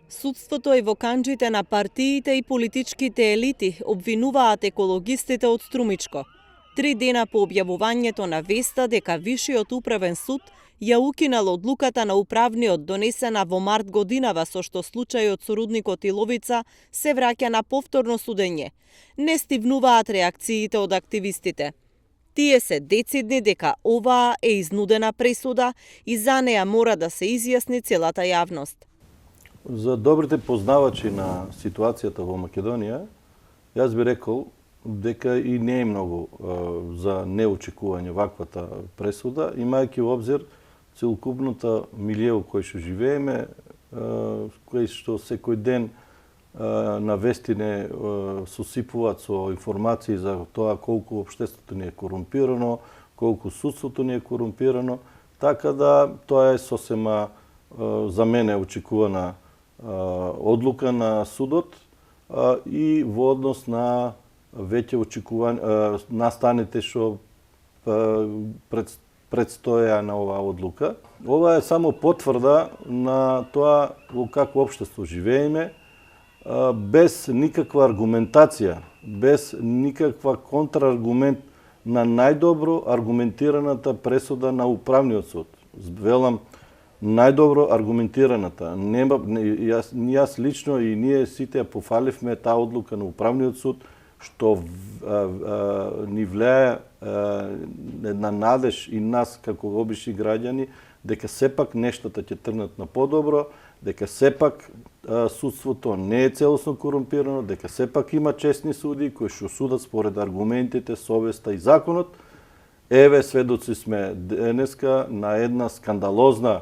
Судството е во канџите на партиите и политичките елити, обвинуваат екологистите од Струмичко. 3 дена по објавувањето на веста дека Вишиот управен суд ја укинал одлуката на управниот донесена во март годинава со што случајот со рудникот Иловица се враќа на повторно судење. Не стивнуваат реакциите од активистите. Тие се децидни дека оваа е изнудена пресуда и за неа мора да се изјасни целата јавност. За добрите познавачи на ситуацијата во Македонија, јас би рекол дека и не е многу за неочекување ваквата пресуда, имајќи во обзир целокупната милија во кој што живееме, кој што секој ден на вестине сосипуваат со информации за тоа колку општеството ни е корумпирано, колку судството ни е корумпирано, така да тоа е сосема за мене очекувана одлука на судот и во однос на веќе настаните што предстоја на оваа одлука. Ова е само потврда на тоа во какво општество живееме, без никаква аргументација, без никаква контрааргумент на најдобро аргументираната пресуда на управниот суд. Велам, најдобро аргументираната. Јас лично и ние сите ја пофаливме таа одлука на управниот суд, што ни влеја една надеж и нас како обични граѓани дека сепак нештата ќе тргнат на подобро, дека сепак судството не е целосно корумпирано, дека сепак има честни суди кои што судат според аргументите, совеста и законот. Еве сведоци сме денеска на една скандалозна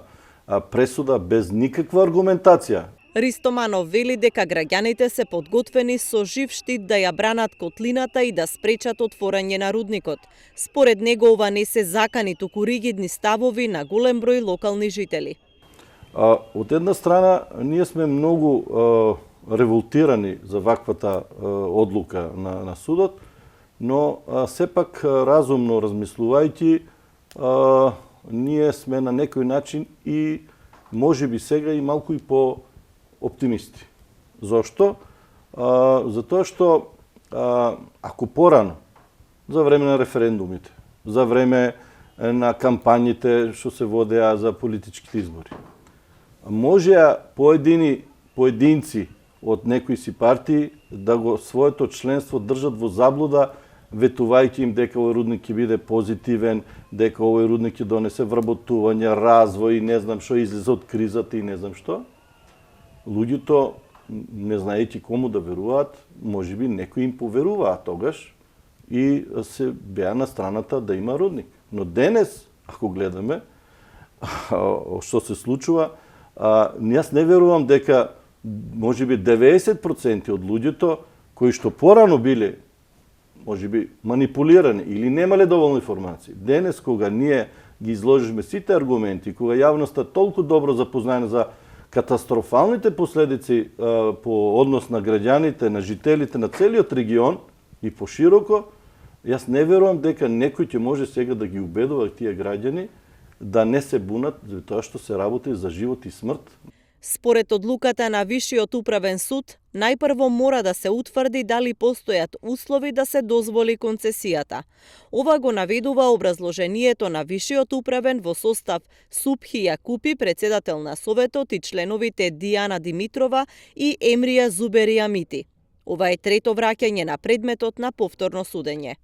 пресуда без никаква аргументација. Ристоманов вели дека граѓаните се подготвени со жив штит да ја бранат котлината и да спречат отворање на рудникот. Според него ова не се закани, туку ригидни ставови на голем број локални жители. Од една страна, ние сме многу револтирани за ваквата одлука на судот, но сепак разумно размислувајќи, ние сме на некој начин и можеби сега и малку и по-оптимисти. Зошто? Затоа што ако порано, за време на референдумите, за време на кампањите што се водеа за политичките избори, можеа поединци од некои си партии да го своето членство држат во заблуда, ветувајќи им дека овој рудник ќе биде позитивен, дека овој рудник ќе донесе вработување, развој, не знам што, излезе од кризата и не знам што. Луѓето, не знаејќи кому да веруваат, можеби некои им поверуваат тогаш и се беа на страната да има рудник. Но денес, ако гледаме што се случува, јас не верувам дека можеби 90% од луѓето кои што порано биле можеби манипулирани или немале доволно информации. Денес, кога ние ги изложиме сите аргументи, кога јавноста толку добро запознаена за катастрофалните последици по однос на граѓаните, на жителите на целиот регион и пошироко, јас не верувам дека некој ќе може сега да ги убедува тие граѓани да не се бунат за тоа што се работи за живот и смрт. Според одлуката на Вишиот управен суд, најпрво мора да се утврди дали постојат услови да се дозволи концесијата. Ова го наведува образложението на Вишиот управен во состав Супхи Јакупи, председател на Советот, и членовите Дијана Димитрова и Емрија Зубери Амити. Ова е трето враќање на предметот на повторно судење.